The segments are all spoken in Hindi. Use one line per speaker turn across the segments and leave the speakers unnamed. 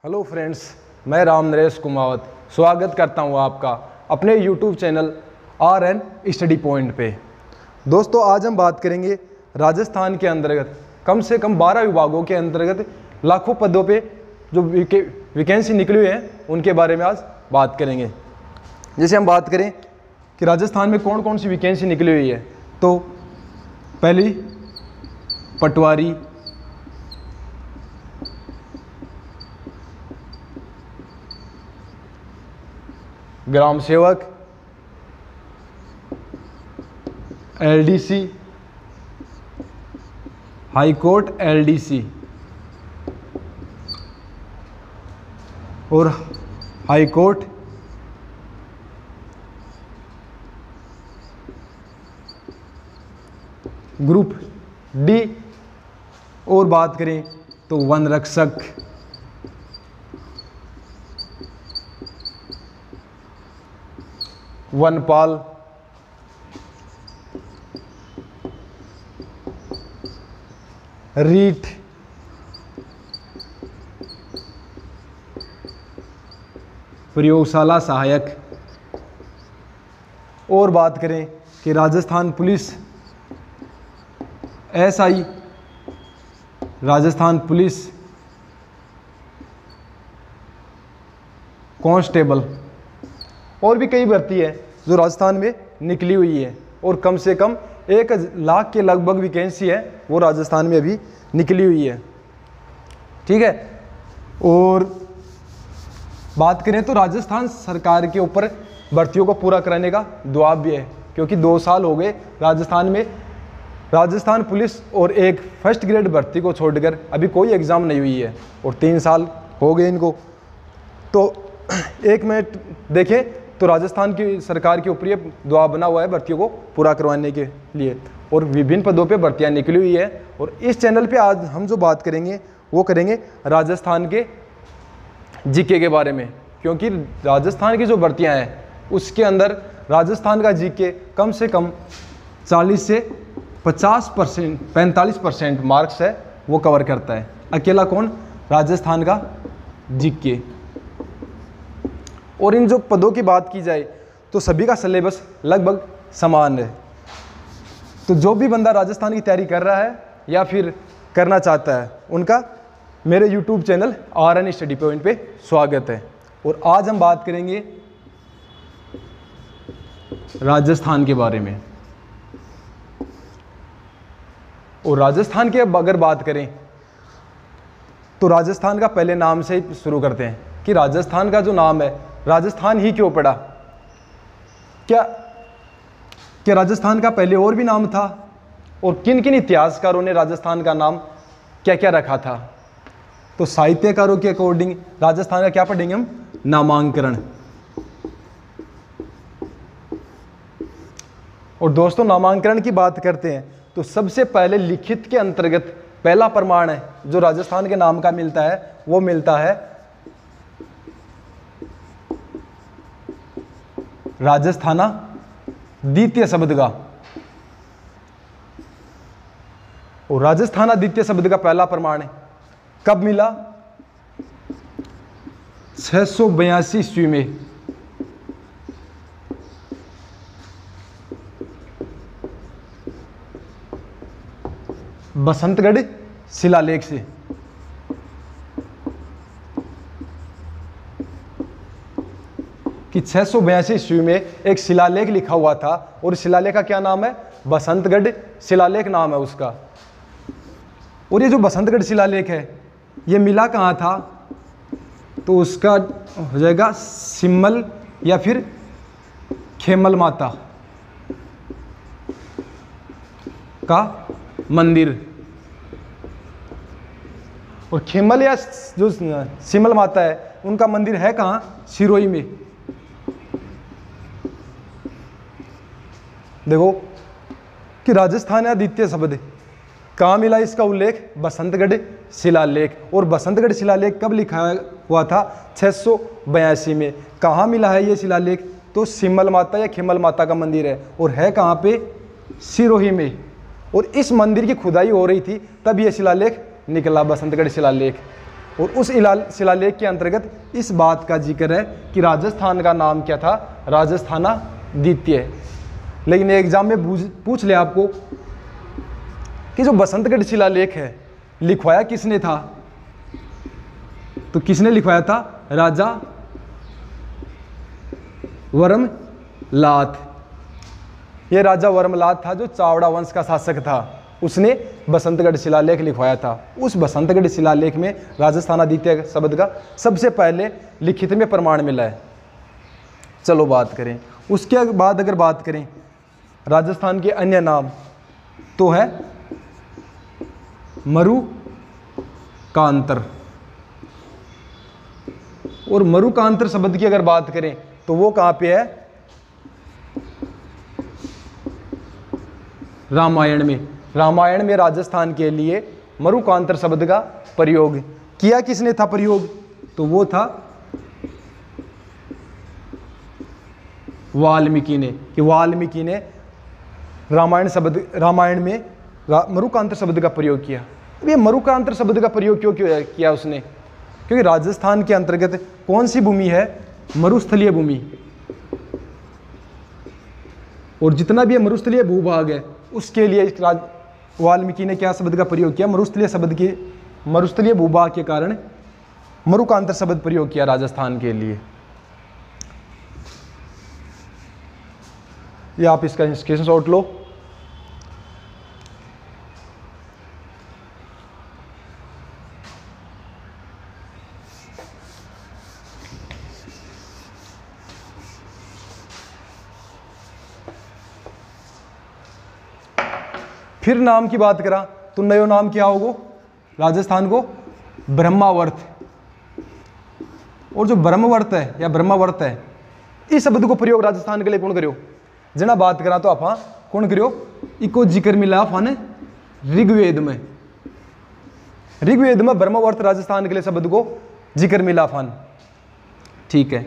हेलो फ्रेंड्स, मैं राम नरेश कुमावत स्वागत करता हूं आपका अपने YouTube channel RN study point पे। दोस्तों, आज हम बात करेंगे राजस्थान के अंतर्गत कम से कम 12 विभागों के अंतर्गत लाखों पदों पे जो वैकेंसी निकली हुई हैं उनके बारे में आज बात करेंगे। जैसे हम बात करें कि राजस्थान में कौन कौन सी वैकेंसी निकली हुई है, तो पहली पटवारी, ग्राम सेवक, LDC, हाई कोर्ट LDC और हाई कोर्ट, ग्रुप D। और बात करें तो वन रक्षक, वनपाल, रीट, प्रयोगशाला सहायक। और बात करें कि Rajasthan police SI, Rajasthan police constable, और भी कई भर्ती है जो राजस्थान में निकली हुई है और कम से कम 1 लाख के लगभग वैकेंसी है वो राजस्थान में अभी निकली हुई है। ठीक है। और बात करें तो राजस्थान सरकार के ऊपर भर्तियों को पूरा कराने का दबाव भी है, क्योंकि 2 साल हो गए राजस्थान में राजस्थान पुलिस और एक फर्स्ट ग्रेड भर्ती को छोड़कर अभी कोई एग्ज़ाम नहीं हुई है और 3 साल हो गए इनको। तो एक मिनट देखें तो राजस्थान की सरकार के ऊपर ये दबाव बना हुआ है भर्तियों को पूरा करवाने के लिए और विभिन्न पदों पे भर्तियां निकली हुई है। और इस चैनल पे आज हम जो बात करेंगे वो करेंगे राजस्थान के जीके के बारे में, क्योंकि राजस्थान की जो भर्तियां हैं उसके अंदर राजस्थान का जीके कम से कम 40 से 50% 45% मार्क्स है वो कवर करता है। अकेला कौन? राजस्थान का जीके। और इन जो पदों की बात की जाए तो सभी का सिलेबस लगभग समान है। तो जो भी बंदा राजस्थान की तैयारी कर रहा है या फिर करना चाहता है उनका मेरे YouTube channel RN study point पे स्वागत है। और आज हम बात करेंगे राजस्थान के बारे में। और राजस्थान की अब अगर बात करें तो राजस्थान का पहले नाम से ही शुरू करते हैं कि राजस्थान का जो नाम है राजस्थान ही क्यों पड़ा। क्या राजस्थान का पहले और भी नाम था और किन किन इतिहासकारों ने राजस्थान का नाम क्या क्या रखा था। तो साहित्यकारों के अकॉर्डिंग राजस्थान का क्या पढ़ेंगे हम? नामांकरण। और दोस्तों, नामांकरण की बात करते हैं तो सबसे पहले लिखित के अंतर्गत पहला प्रमाण है जो राजस्थान के नाम का मिलता है वो मिलता है राजस्थाना द्वितीय शब्द का। और राजस्थाना द्वितीय शब्द का पहला प्रमाण है कब मिला? 682 ईस्वी में। बसंतगढ़ शिलालेख से। कि 682 ईस्वी में एक शिलालेख लिखा हुआ था और शिलालेख का क्या नाम है? बसंतगढ़ शिलालेख नाम है उसका। और ये जो बसंतगढ़ शिलालेख है ये मिला कहाँ था? तो उसका हो जाएगा सिम्मल या फिर खेमल माता का मंदिर। और खेमल या जो सिमल माता है उनका मंदिर है कहाँ? सिरोही में। देखो कि राजस्थान या द्वितीय शब्द कहाँ मिला इसका उल्लेख? बसंतगढ़ शिलालेख। और बसंतगढ़ शिलालेख कब लिखा हुआ था? 682 में। कहाँ मिला है ये शिलालेख? तो सिमल माता या खेमल माता का मंदिर है और है कहाँ पे? सिरोही में। और इस मंदिर की खुदाई हो रही थी तब यह शिलालेख निकला, बसंतगढ़ शिलालेख। और उस शिलालेख के अंतर्गत इस बात का जिक्र है कि राजस्थान का नाम क्या था, राजस्थानादित्य। लेकिन एग्जाम में पूछ ले आपको कि जो बसंतगढ़ शिलालेख है लिखवाया किसने था, तो किसने लिखवाया था, राजा वर्मलात। ये राजा वर्मलात था जो चावड़ा वंश का शासक था, उसने बसंतगढ़ शिलालेख लिखवाया था। उस बसंतगढ़ शिलालेख में राजस्थानादित्य शब्द का सबसे पहले लिखित में प्रमाण मिला है। चलो बात करें उसके बाद। अगर बात करें राजस्थान के अन्य नाम तो है मरुकांतर। और मरुकांतर शब्द की अगर बात करें तो वो कहां पे है, रामायण में। रामायण में राजस्थान के लिए मरुकांतर शब्द का प्रयोग किया किसने था प्रयोग, तो वो था वाल्मीकि ने। कि वाल्मीकि ने रामायण में मरुकांतर शब्द का प्रयोग किया। अब ये मरुकांतर शब्द का प्रयोग क्यों किया उसने, क्योंकि राजस्थान के अंतर्गत कौन सी भूमि है, मरुस्थलीय भूमि। और जितना भी मरुस्थलीय भूभाग है उसके लिए वाल्मीकि ने क्या शब्द का प्रयोग किया, मरुस्थलीय भूभाग के कारण मरुकांतर शब्द प्रयोग किया राजस्थान के लिए। ये आप इसका स्क्रीनशॉट लो। फिर नाम की बात करा तो नयो नाम क्या होगा राजस्थान को, ब्रह्मावर्त। और जो ब्रह्मवर्त है या ब्रह्मावर्त है, इस शब्द को प्रयोग राजस्थान के लिए कौन करियो, जना बात करा तो आपा कौन करियो, इको जिक्र मिला फाने ऋग्वेद में। ऋग्वेद में ब्रह्मवर्त राजस्थान के लिए शब्द को जिक्र मिला फान। ठीक है,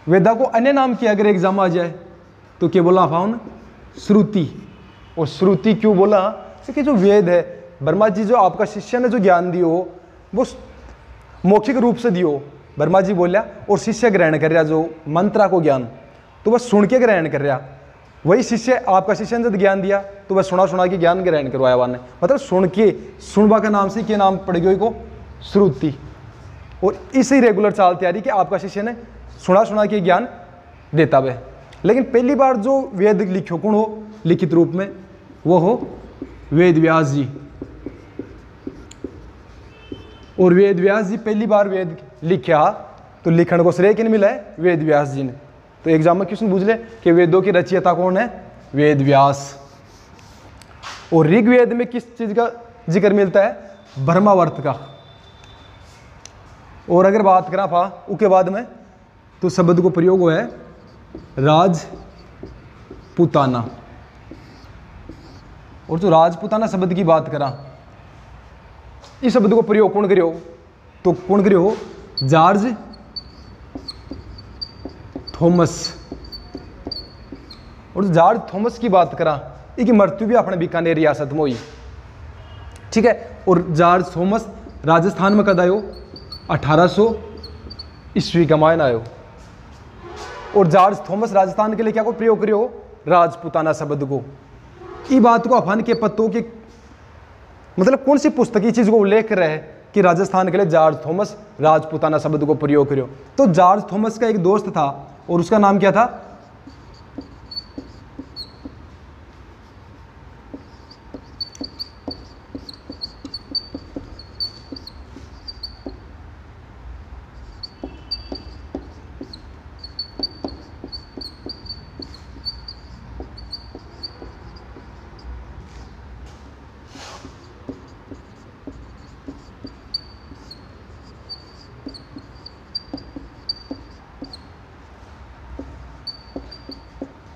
वेदा को अन्य नाम किया अगर एग्जाम आ जाए तो क्या बोला फाउन, श्रुति। और श्रुति क्यों बोला, क्योंकि जो वेद है, ब्रह्मा जी जो आपका शिष्य ने जो ज्ञान दियो वो मौखिक रूप से दियो, ब्रह्मा जी बोलिया और शिष्य ग्रहण कर रहा जो मंत्रा को ज्ञान, तो वह सुन के ग्रहण कर रहा। वही शिष्य आपका शिष्य ने जब ज्ञान दिया तो वह सुना के ज्ञान ग्रहण करवाया वन ने, मतलब सुन के, सुनवा का नाम से क्या नाम पड़ गया को, श्रुति। और इसी रेगुलर चाल तैयारी कि आपका शिष्य ने सुना के ज्ञान देता वह। लेकिन पहली बार जो वेद लिखो कौन हो लिखित रूप में, वो हो वेद व्यास जी। और वेद व्यास जी पहली बार वेद लिखा तो लिखण को श्रेय किन मिला है, वेद व्यास जी ने। तो एग्जाम में क्वेश्चन पूछ ले कि वेदों की रचयिता कौन है, वेद व्यास। और ऋग्वेद में किस चीज का जिक्र मिलता है, ब्रह्मावर्त का। और अगर बात करा फा उसके बाद में तो शब्द को प्रयोग हुआ है राजपुताना। और जो राजपुताना शब्द की बात करा, इस शब्द को प्रयोग कौन करियो, तो कौन करियो, जॉर्ज थॉमस। और जॉर्ज थॉमस की बात करा, इसकी मृत्यु भी अपने बीकानेर रियासत में हुई। ठीक है, और जॉर्ज थॉमस राजस्थान में कद आयो, 1800 ईस्वी का मायन आयो। और जॉर्ज थॉमस राजस्थान के लिए क्या को प्रयोग करियो, राजपुताना शब्द को। ई बात को अफान के पत्तों के मतलब कौन सी पुस्तक चीज को उल्लेख कर रहे हैं कि राजस्थान के लिए जॉर्ज थॉमस राजपुताना शब्द को प्रयोग करियो। तो जॉर्ज थॉमस का एक दोस्त था और उसका नाम क्या था,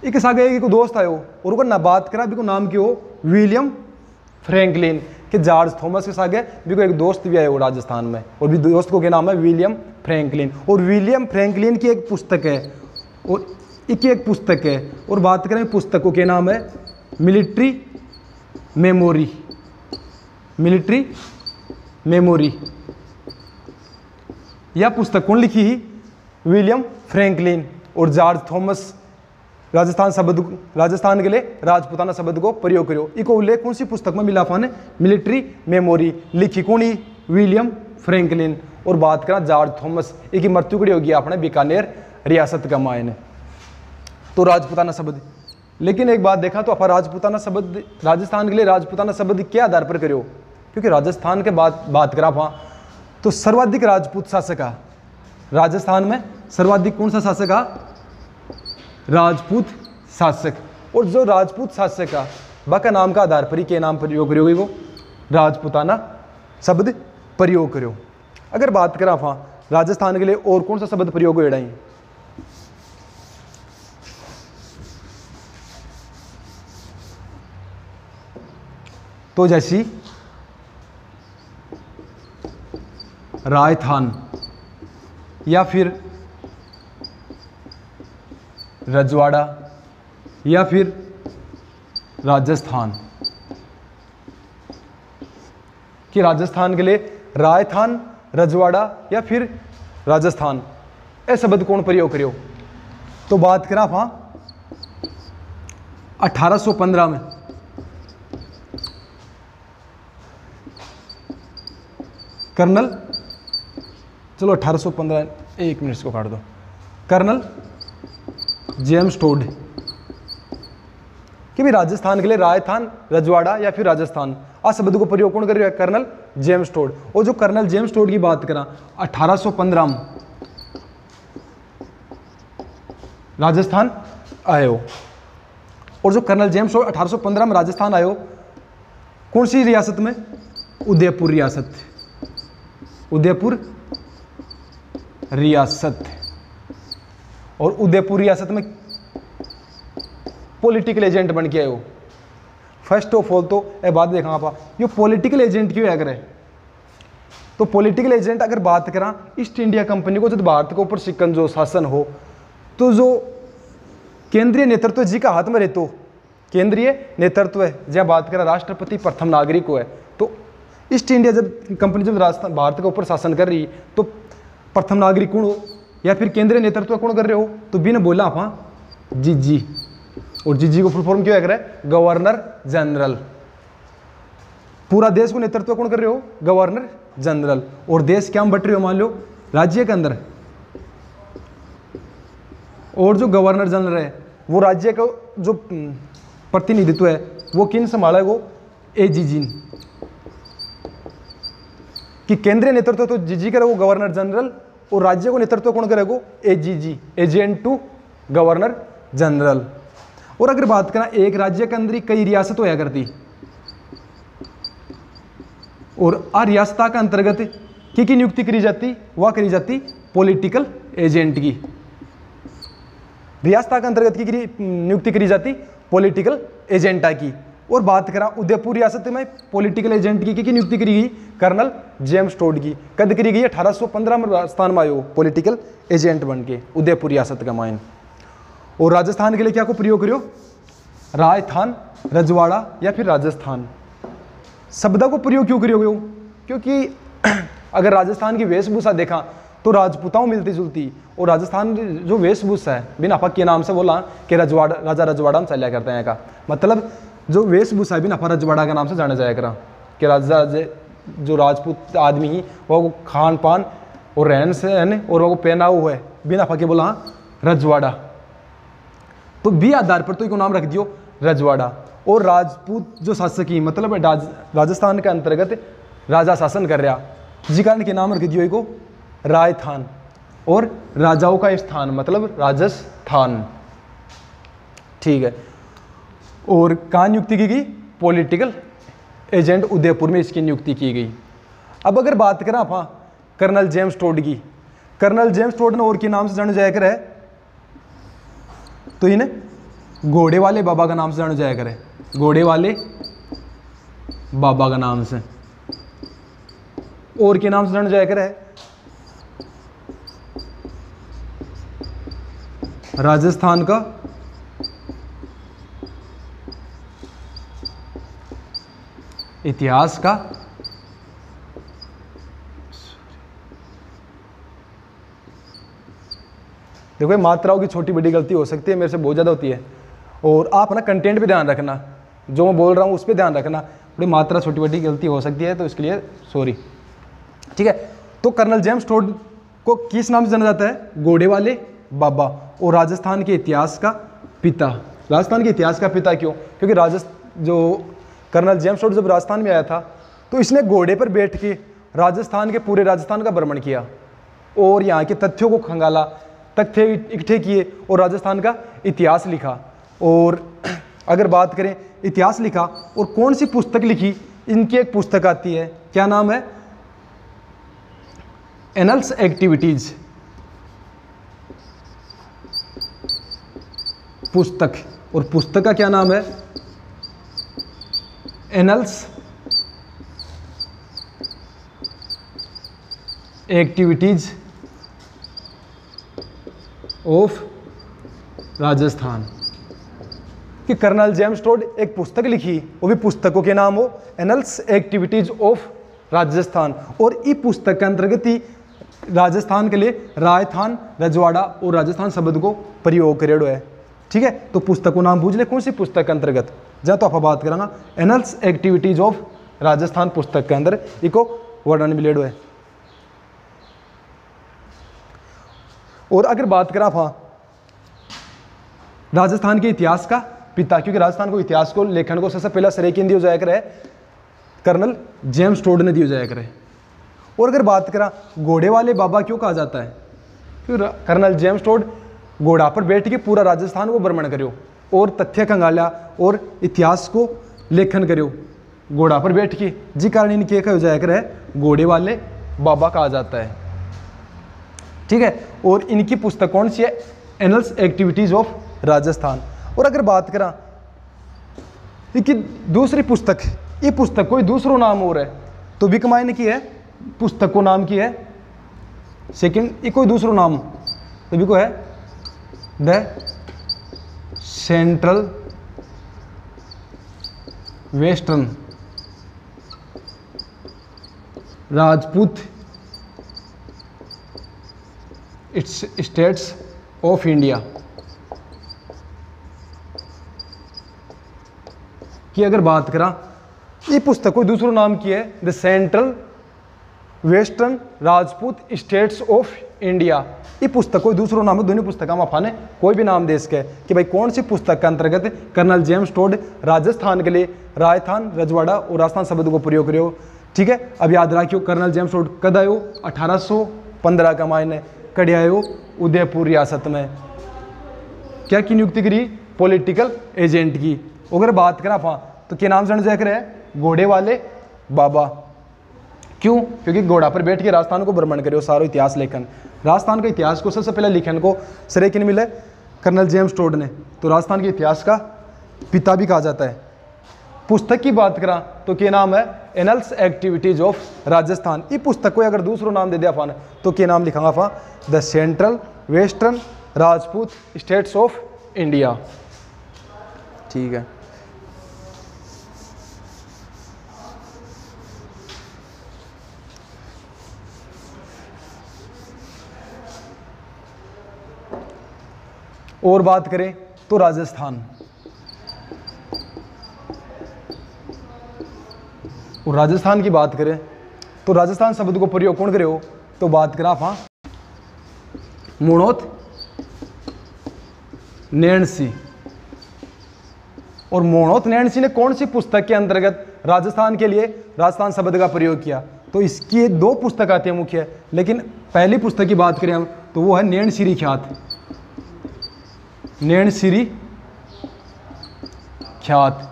एक सागे एक दोस्त आयो और उनका ना बात करा भी को नाम क्यों, विलियम फ्रैंकलिन। कि जॉर्ज थॉमस के सागे भी को एक दोस्त भी आयो राजस्थान में, और भी दोस्त को क्या नाम है, विलियम फ्रैंकलिन। और विलियम फ्रैंकलिन की एक पुस्तक है और एक पुस्तक है। और बात करें पुस्तक को क्या नाम है, मिलिट्री मेमोरी। यह पुस्तक कौन लिखी ही? विलियम फ्रैंकलिन और जॉर्ज थॉमस। राजस्थान के लिए राजपूताना शब्द को प्रयोग करो। इको उल्लेख कौन सी पुस्तक में मिला ने? Military memory. लिखी कौन ही? William Franklin. और बात करा जॉर्ज थॉमस, इनकी मृत्यु कड़ी होगी आपने बीकानेर रियासत का मायने। तो राजपूताना शब्द, लेकिन एक बात देखा तो आप राजपूताना शब्द राजस्थान के लिए राजपूताना शब्द क्या आधार पर करो? क्योंकि राजस्थान के बात करा वहाँ तो सर्वाधिक राजपूत शासक है राजस्थान में। सर्वाधिक कौन सा शासक है? राजपूत शासक। और जो राजपूत शासक है वह नाम का आधार पर ही के नाम प्रयोग करोगे? वो राजपूताना शब्द प्रयोग करो। अगर बात करा वहाँ राजस्थान के लिए और कौन सा शब्द प्रयोग हो रहा है? तो जैसी राजस्थान या फिर रजवाड़ा या फिर राजस्थान, कि राजस्थान के लिए राजस्थान, रजवाड़ा या फिर राजस्थान, ये शब्द कौन प्रयोग करो? तो बात करा वहाँ 1815 में कर्नल, चलो 1815, एक मिनट को काट दो, कर्नल जेम्स टोड, कि भी राजस्थान के लिए राजस्थान, रजवाड़ा या फिर राजस्थान, आ शब्द को प्रयोग कौन कर रहे हैं? Colonel James Tod. और जो कर्नल जेम्स टोड की बात करा 1815 में राजस्थान आयो। और जो कर्नल जेम्स टोड 1815 में राजस्थान आयो, कौन सी रियासत में? उदयपुर रियासत। उदयपुर रियासत। और उदयपुर रियासत में पॉलिटिकल एजेंट बन के आए हो। फर्स्ट ऑफ ऑल तो ये बात देखा आप, ये पॉलिटिकल एजेंट क्यों है? अगर तो पॉलिटिकल एजेंट अगर बात करा ईस्ट इंडिया कंपनी को जब भारत के ऊपर सिकन जो शासन हो तो जो केंद्रीय नेतृत्व जी का हाथ में रहते हो, केंद्रीय नेतृत्व है जहाँ बात करा राष्ट्रपति प्रथम नागरिक को है, तो ईस्ट इंडिया जब कंपनी जब राजस्थान भारत के ऊपर शासन कर रही तो प्रथम नागरिक कौन हो या फिर केंद्रीय नेतृत्व कौन कर रहे हो? तो बिना बोला आप जीजी। और जीजी को फुल फॉर्म क्यों है? Governor general. पूरा देश को नेतृत्व कौन कर रहे हो? Governor general. और देश क्या बट रहे हो? मान लो राज्य के अंदर, और जो गवर्नर जनरल है वो राज्य का जो प्रतिनिधित्व है वो किन संभाला? वो एजीजी। कि केंद्रीय नेतृत्व तो जीजी करे वो गवर्नर जनरल, और राज्य को नेतृत्व कौन करेगा? AGG, agent to governor general. और अगर बात करें एक राज्य के अंदर ही कई रियासत होया करती, और आ रियासत के अंतर्गत की नियुक्ति करी जाती? वह करी जाती पॉलिटिकल एजेंट की। रियासत के अंतर्गत की नियुक्ति करी जाती? पॉलिटिकल एजेंटा की। और बात करा उदयपुर रियासत में पॉलिटिकल एजेंट की नियुक्ति करी गई? कर्नल जेम्स टोड की। कद करी गई? 1815 में राजस्थान में आयो पॉलिटिकल एजेंट बन के उदयपुर रियासत का मायन। और राजस्थान के लिए क्या को प्रयोग करो? राजस्थान, रजवाड़ा या फिर राजस्थान। शब्द को प्रयोग क्यों करोगे? क्योंकि अगर राजस्थान की वेशभूषा देखा तो राजपूताओं मिलती जुलती, और राजस्थान जो वेशभूषा है बिना आपा के नाम से बोला कि रजवाड़ा, राजा रजवाड़ा में चला करते हैं का मतलब जो वेशभूषा है बिना आपा रजवाड़ा के नाम से जाना जाया करा कि राजा जो राजपूत आदमी ही वो खान पान और रहन सहन और वो पहना हुआ है बिना आपा के बोला रजवाड़ा। तो बी आधार पर तो इनको नाम रख दियो रजवाड़ा। और राजपूत जो शासक ही मतलब राजस्थान के अंतर्गत राजा शासन कर रहा, जी कारण के नाम रख दियो इको राजस्थान। और राजाओं का स्थान मतलब राजस्थान। ठीक है। और कहाँ नियुक्ति की गई? पॉलिटिकल एजेंट उदयपुर में इसकी नियुक्ति की गई। अब अगर बात करें आप कर्नल जेम्स टोड की, कर्नल जेम्स टोड ने और के नाम से जाना जाया करे तो इन्हें घोड़े वाले बाबा का नाम से जाना जाया करे, घोड़े वाले बाबा का नाम से। और के नाम से जाना जाया करे राजस्थान का इतिहास का देखो ये मात्राओं की छोटी बड़ी गलती हो सकती है, मेरे से बहुत ज़्यादा होती है। और आप ना कंटेंट पे ध्यान रखना, जो मैं बोल रहा हूँ उस पर ध्यान रखना, थोड़ी मात्रा छोटी बड़ी गलती हो सकती है, तो इसके लिए सॉरी। ठीक है, तो कर्नल जेम्स टोड को किस नाम से जाना जाता है? घोड़े वाले बाबा, और राजस्थान के इतिहास का पिता। राजस्थान के इतिहास का पिता क्यों? क्योंकि जो कर्नल जेम्स टोड जब राजस्थान में आया था तो इसने घोड़े पर बैठ के पूरे राजस्थान का भ्रमण किया और यहाँ के तथ्यों को खंगाला, तथ्य इकट्ठे किए और राजस्थान का इतिहास लिखा। और अगर बात करें इतिहास लिखा और कौन सी पुस्तक लिखी, इनकी एक पुस्तक आती है, क्या नाम है? एनल्स एक्टिविटीज पुस्तक, और पुस्तक का क्या नाम है? Annuls activities of Rajasthan. कि कर्नल जेम्स टोड एक पुस्तक लिखी, वो भी पुस्तकों के नाम हो एनल्स एक्टिविटीज ऑफ राजस्थान, और इस पुस्तक के अंतर्गत ही राजस्थान के लिए राजस्थान, रजवाड़ा और राजस्थान शब्द को प्रयोग करेड़ो है। ठीक है, तो पुस्तक को नाम पूछ ले, कौन सी पुस्तक के अंतर्गत, जहाँ तो आप बात करांगा एनल्स एक्टिविटीज ऑफ राजस्थान पुस्तक के अंदर इको वर्णन मिलेड़ो है। और अगर बात करा हाँ राजस्थान के इतिहास का पिता, क्योंकि राजस्थान को इतिहास को लेखन को सबसे पहला श्रेय किन दिया जाया करे? कर्नल जेम्स टोड ने दिया जाया करे। और अगर बात करा घोड़े वाले बाबा क्यों कहा जाता है? क्योंकि कर्नल जेम्स टोड घोड़ा पर बैठ के पूरा राजस्थान को भ्रमण करो और तथ्य खंगाला और इतिहास को लेखन करो घोड़ा पर बैठ के, जी कारण इनके कहा जाया करे घोड़े वाले बाबा कहा जाता है। ठीक है, और इनकी पुस्तक कौन सी है? Annuls activities of Rajasthan. और अगर बात करा इनकी दूसरी पुस्तक, ये पुस्तक कोई दूसरो नाम और है, तो बिकमाइन की है पुस्तक को नाम की है सेकंड, ये कोई दूसरो नाम तो भी को है the central western Rajput states of India की अगर बात करा, ये पुस्तक कोई दूसरो नाम की है the central western Rajput states of India. ये पुस्तक कोई दूसरो नाम है, दोनों पुस्तक में अफाने कोई भी नाम दे सके कि भाई कौन सी पुस्तक के अंतर्गत कर्नल जेम्स टोड राजस्थान के लिए राजस्थान, रजवाड़ा और राजस्थान शब्द को प्रयोग करो। ठीक है, अब याद रखियो कर्नल जेम्स टोड कद आयो? 1815 का मायने कड़े आयो उदयपुर रियासत में। क्या की नियुक्ति करी? पॉलिटिकल एजेंट की। अगर बात करा तो क्या नाम जान जाकर है? घोड़े वाले बाबा। क्यों? क्योंकि घोड़ा पर बैठ के राजस्थान को भ्रमण करो, सारो इतिहास लेखन, राजस्थान के इतिहास को सबसे पहले लिखन को श्रेय किन मिले? कर्नल जेम्स टोड ने, तो राजस्थान के इतिहास का पिता भी कहा जाता है। पुस्तक की बात करा तो क्या नाम है? Annuls activities of Rajasthan. ये पुस्तक को अगर दूसरो नाम दे दिया फान तो क्या नाम लिखांगा फा? The central western Rajput states of India. ठीक है, और बात करें तो राजस्थान, और राजस्थान की बात करें तो राजस्थान शब्द को प्रयोग कौन करे हो? तो बात करा हाँ मुणोत नैणसी। और मुणोत नैणसी ने कौन सी पुस्तक के अंतर्गत राजस्थान के लिए राजस्थान शब्द का प्रयोग किया? तो इसकी दो पुस्तक आती है मुख्य, लेकिन पहली पुस्तक की बात करें हम तो वो है नैणसीरी ख्यात। नैणसीरी ख्यात,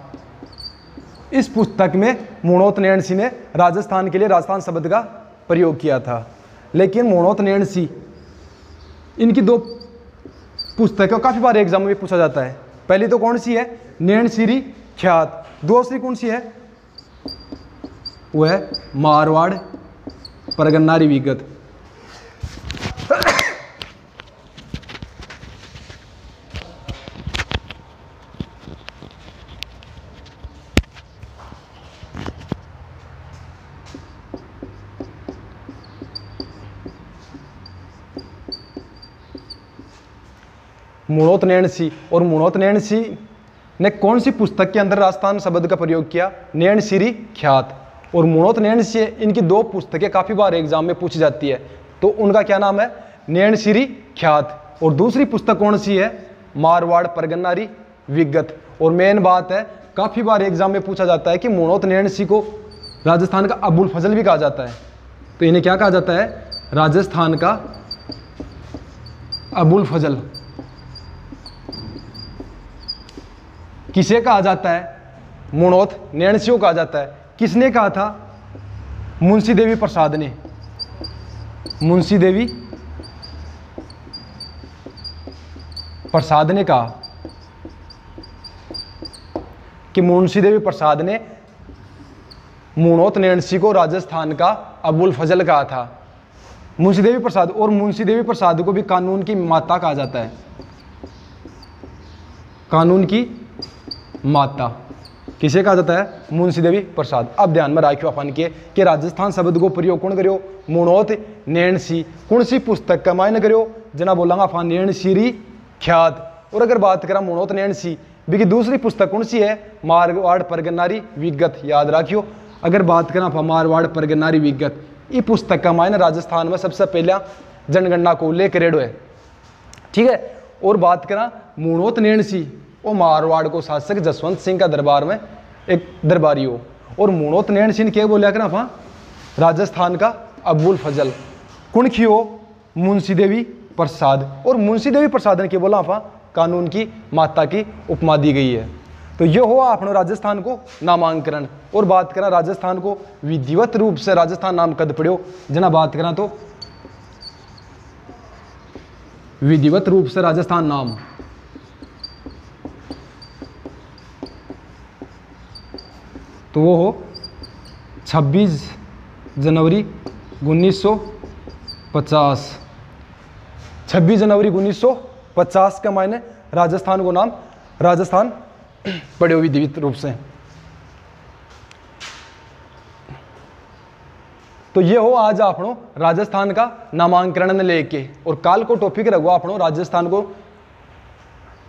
इस पुस्तक में मुणोत नैणसी ने राजस्थान के लिए राजस्थान शब्द का प्रयोग किया था। लेकिन मुणोत नैणसी इनकी दो पुस्तकें काफी बार एग्जाम में पूछा जाता है। पहली तो कौन सी है? नैणसीरी ख्यात। दूसरी कौन सी है? वो है मारवाड़ परगन्नारी विगत। मुणोत नैणसी। और मुणोत नैणसी ने कौन सी पुस्तक के अंदर राजस्थान शब्द का प्रयोग किया? नैणसीरी ख्यात। और मुणोत नैणसी, इनकी दो पुस्तकें काफ़ी बार एग्जाम में पूछी जाती है, तो उनका क्या नाम है? नैणसीरी ख्यात। और दूसरी पुस्तक कौन सी है? मारवाड़ परगनारी विगत। और मेन बात है, काफ़ी बार एग्जाम में पूछा जाता है कि मुणोत नैणसी को राजस्थान का अबुल फजल भी कहा जाता है। तो इन्हें क्या कहा जाता है? राजस्थान का अबुल फजल। किसे कहा जाता है? मुणोत नैणसी को कहा जाता है। किसने कहा था? मुंशी देवी प्रसाद ने। मुंशी देवी प्रसाद ने कहा कि मुंशी देवी प्रसाद ने मुणोत नैणसी को राजस्थान का अबुल फजल कहा था। मुंशी देवी प्रसाद, और मुंशी देवी प्रसाद को भी कानून की माता कहा जाता है। कानून की माता किसे कहा जाता है? मुंशी देवी प्रसाद। अब ध्यान में रखियो अपन के कि राजस्थान शब्द को प्रयोग कौन करियो? मुणोत नैणसी। कौन सी पुस्तक का मायने करियो? जना बोलांगा अपन नैणसीरी ख्यात। और अगर बात करा मुणोत नैणसी भी की दूसरी पुस्तक कौन सी है? मारवाड़ परगनारी विगत। याद रखियो, अगर बात करा अपन मारवाड़ परगनारी विगत, ये पुस्तक का मायने राजस्थान में सबसे पहला जनगणना को लेकर रेडो है। ठीक है। और बात करा मुणोत नैणसी, वो मारवाड़ को शासक जसवंत सिंह का दरबार में एक दरबारी हो। और मुणोत नैणसी ने क्या बोलिया करा अपन? राजस्थान का अबुल फजल। कौन की हो? मुंशी देवी प्रसाद। और मुंशी देवी प्रसाद ने क्या बोला अपन? कानून की माता की उपमा दी गई है। तो ये हुआ अपने राजस्थान को नामांकन। और बात करा राजस्थान को विधिवत रूप से राजस्थान नाम कद पड़ो, जना बात करा तो विधिवत रूप से राजस्थान नाम तो वो हो 26 जनवरी 1950। 26 जनवरी 1950 का मायने राजस्थान को नाम राजस्थान पड़े विधिवत रूप से। तो ये हो आज आपनो राजस्थान का नामांकन ने लेके। और काल को टॉपिक रखो आपनो राजस्थान को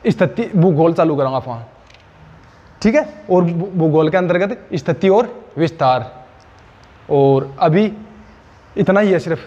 स्थिति भूगोल चालू करांगा अपन। ठीक है। और भूगोल के अंतर्गत स्थिति और विस्तार। और अभी इतना ही है सिर्फ।